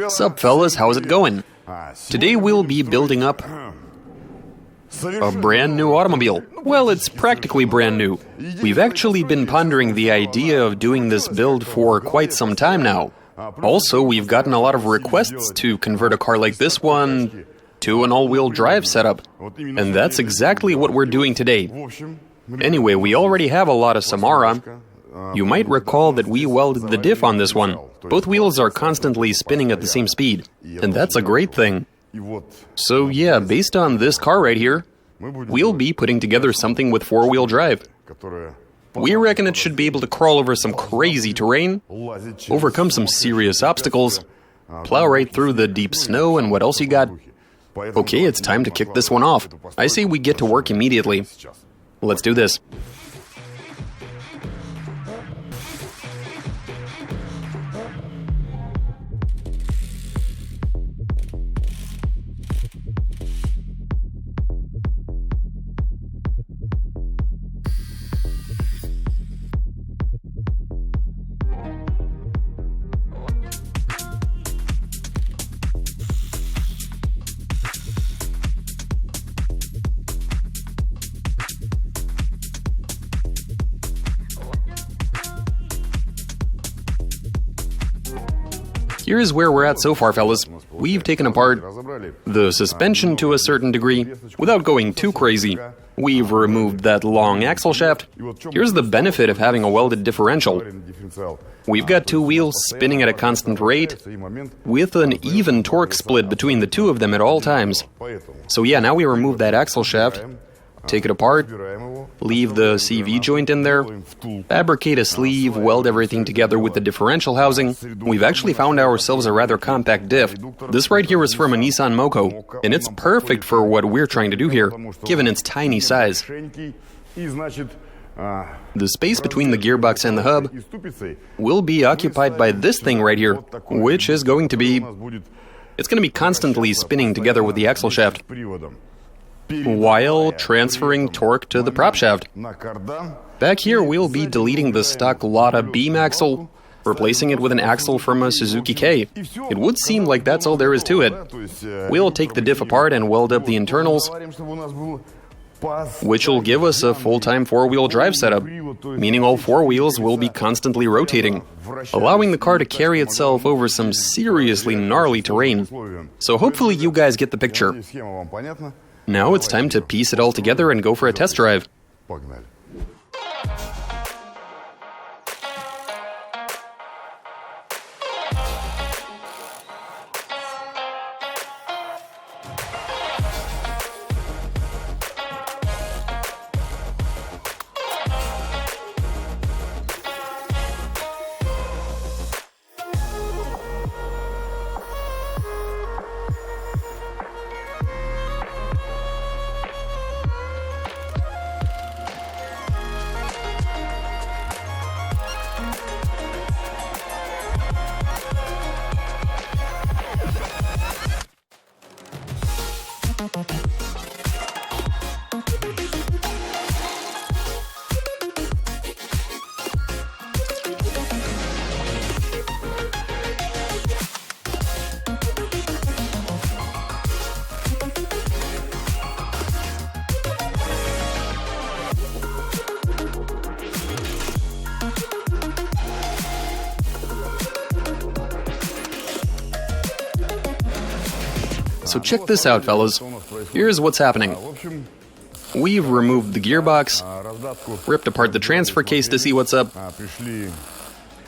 Sup fellas, how's it going? Today we'll be building up a brand new automobile. Well, it's practically brand new. We've actually been pondering the idea of doing this build for quite some time now. Also, we've gotten a lot of requests to convert a car like this one to an all-wheel drive setup. And that's exactly what we're doing today. Anyway, we already have a lot of Samara. You might recall that we welded the diff on this one. Both wheels are constantly spinning at the same speed, and that's a great thing. So yeah, based on this car right here, we'll be putting together something with four-wheel drive. We reckon it should be able to crawl over some crazy terrain, overcome some serious obstacles, plow right through the deep snow, and what else you got? Okay, it's time to kick this one off. I say we get to work immediately. Let's do this. Here's where we're at so far, fellas. We've taken apart the suspension to a certain degree, without going too crazy. We've removed that long axle shaft. Here's the benefit of having a welded differential. We've got two wheels spinning at a constant rate, with an even torque split between the two of them at all times. So yeah, now we remove that axle shaft, take it apart, leave the CV joint in there, fabricate a sleeve, weld everything together with the differential housing. We've actually found ourselves a rather compact diff. This right here is from a Nissan Moco, and it's perfect for what we're trying to do here, given its tiny size. The space between the gearbox and the hub will be occupied by this thing right here, which is going to be constantly spinning together with the axle shaft, while transferring torque to the prop shaft. Back here we'll be deleting the stock Lada beam axle, replacing it with an axle from a Suzuki K. It would seem like that's all there is to it. We'll take the diff apart and weld up the internals, which will give us a full-time four-wheel drive setup, meaning all four wheels will be constantly rotating, allowing the car to carry itself over some seriously gnarly terrain. So hopefully you guys get the picture. Now it's time to piece it all together and go for a test drive. So check this out, fellas. Here's what's happening. We've removed the gearbox, ripped apart the transfer case to see what's up.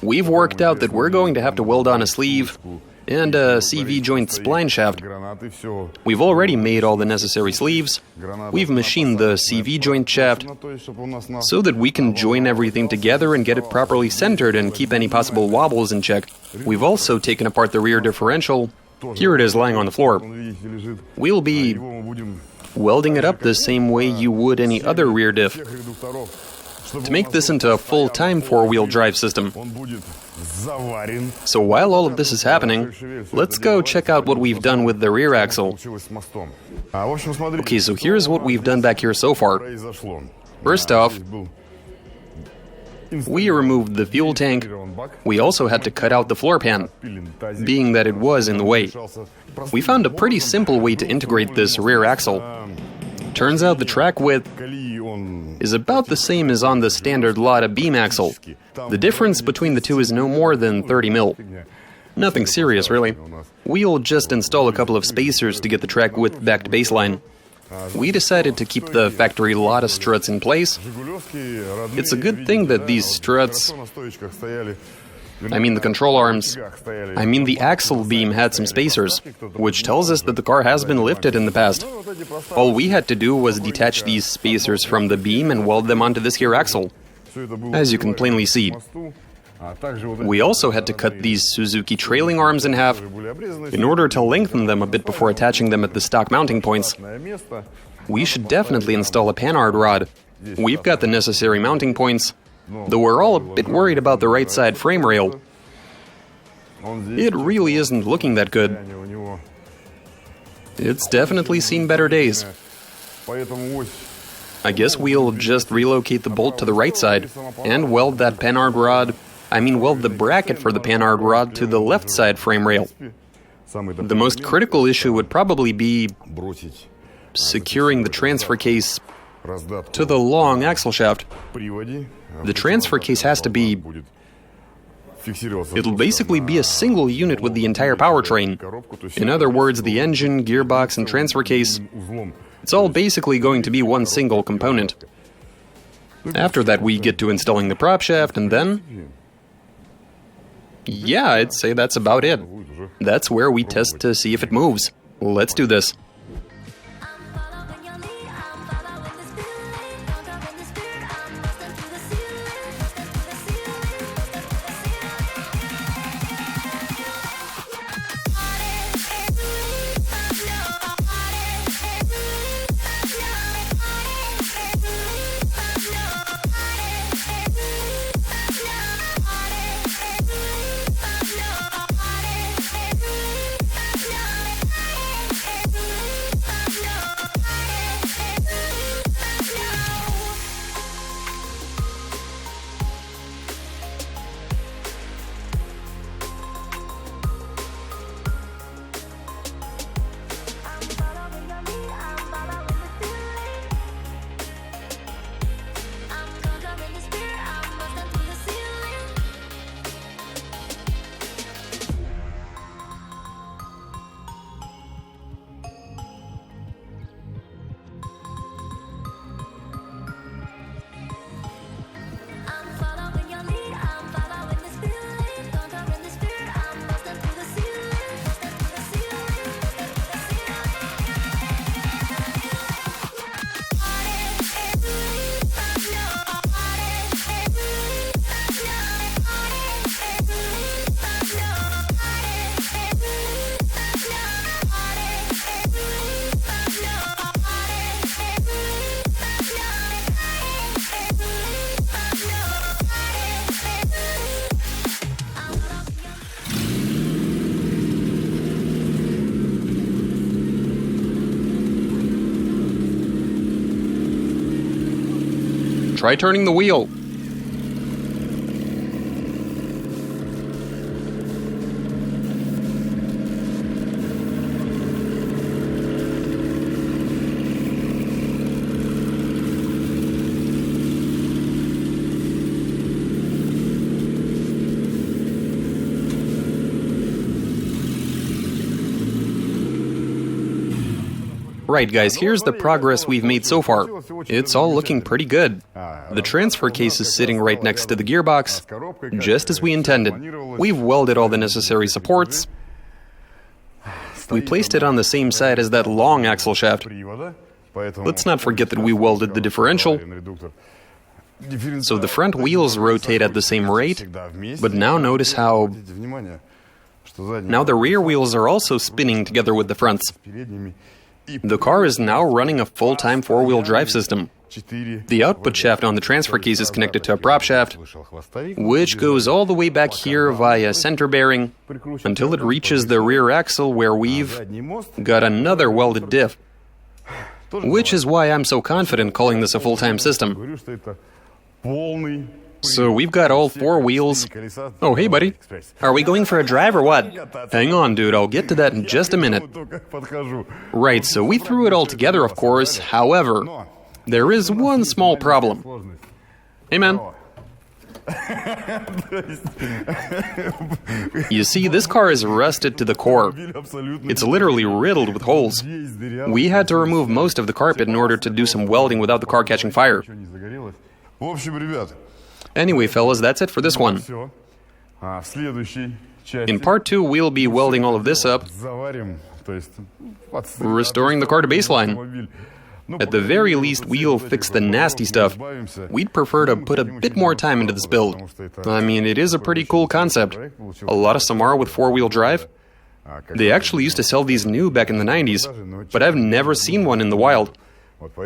We've worked out that we're going to have to weld on a sleeve and a CV joint spline shaft. We've already made all the necessary sleeves. We've machined the CV joint shaft so that we can join everything together and get it properly centered and keep any possible wobbles in check. We've also taken apart the rear differential. Here it is lying on the floor. We'll be welding it up the same way you would any other rear diff to make this into a full-time four-wheel drive system. So while all of this is happening, let's go check out what we've done with the rear axle. Okay, so here's what we've done back here so far. First off, We removed the fuel tank. We also had to cut out the floor pan, being that it was in the way. We found a pretty simple way to integrate this rear axle. Turns out the track width is about the same as on the standard Lada beam axle. The difference between the two is no more than 30 mil. Nothing serious, really. We'll just install a couple of spacers to get the track width back to baseline. We decided to keep the factory Lada struts in place. It's a good thing that these struts, the control arms, the axle beam had some spacers, which tells us that the car has been lifted in the past. All we had to do was detach these spacers from the beam and weld them onto this here axle, as you can plainly see. We also had to cut these Suzuki trailing arms in half in order to lengthen them a bit before attaching them at the stock mounting points. We should definitely install a panhard rod. We've got the necessary mounting points, though we're all a bit worried about the right side frame rail. It really isn't looking that good. It's definitely seen better days. I guess we'll just relocate the bolt to the right side and weld that panhard rod, weld the bracket for the panhard rod to the left side frame rail. The most critical issue would probably be securing the transfer case to the long axle shaft. The transfer case has to be... It'll basically be a single unit with the entire powertrain. In other words, the engine, gearbox, and transfer case, it's all basically going to be one single component. After that, we get to installing the prop shaft, and then... Yeah, I'd say that's about it. That's where we test to see if it moves. Let's do this. Try turning the wheel. Right, guys, here's the progress we've made so far. It's all looking pretty good. The transfer case is sitting right next to the gearbox, just as we intended. We've welded all the necessary supports. We placed it on the same side as that long axle shaft. Let's not forget that we welded the differential. So the front wheels rotate at the same rate, but now notice how... Now the rear wheels are also spinning together with the fronts. The car is now running a full-time four-wheel drive system. The output shaft on the transfer case is connected to a prop shaft, which goes all the way back here via center bearing until it reaches the rear axle, where we've got another welded diff. Which is why I'm so confident calling this a full-time system. So we've got all four wheels. Oh, hey, buddy. Are we going for a drive or what? Hang on, dude. I'll get to that in just a minute. Right, so we threw it all together, of course. However, there is one small problem. Hey, man. You see, this car is rusted to the core. It's literally riddled with holes. We had to remove most of the carpet in order to do some welding without the car catching fire. Anyway, fellas, that's it for this one. In part 2, we'll be welding all of this up, restoring the car to baseline. At the very least, we'll fix the nasty stuff. We'd prefer to put a bit more time into this build. I mean, it is a pretty cool concept. A lot of Samara with four-wheel drive. They actually used to sell these new back in the 90s, but I've never seen one in the wild.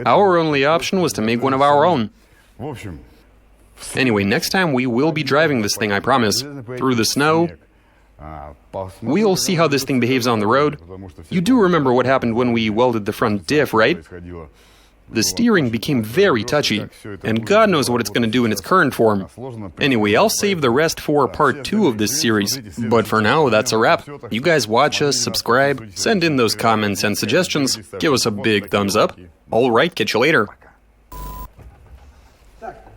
Our only option was to make one of our own. Anyway, next time we will be driving this thing, I promise. Through the snow. We'll see how this thing behaves on the road. You do remember what happened when we welded the front diff, right? The steering became very touchy, and God knows what it's going to do in its current form. Anyway, I'll save the rest for part 2 of this series. But for now, that's a wrap. You guys watch us, subscribe, send in those comments and suggestions, give us a big thumbs up. Alright, catch you later.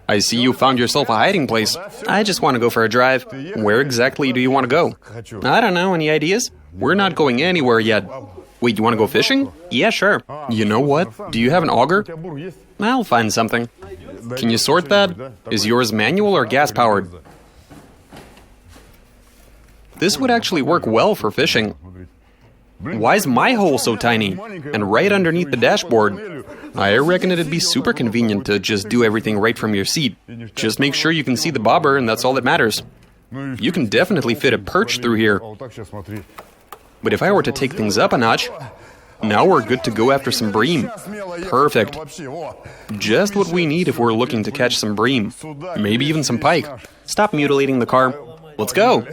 I see you found yourself a hiding place. I just want to go for a drive. Where exactly do you want to go? I don't know, any ideas? We're not going anywhere yet. Wait, you want to go fishing? Yeah, sure. You know what? Do you have an auger? I'll find something. Can you sort that? Is yours manual or gas-powered? This would actually work well for fishing. Why is my hole so tiny? And right underneath the dashboard? I reckon it'd be super convenient to just do everything right from your seat. Just make sure you can see the bobber, and that's all that matters. You can definitely fit a perch through here. But if I were to take things up a notch, now we're good to go after some bream. Perfect. Just what we need if we're looking to catch some bream. Maybe even some pike. Stop mutilating the car. Let's go.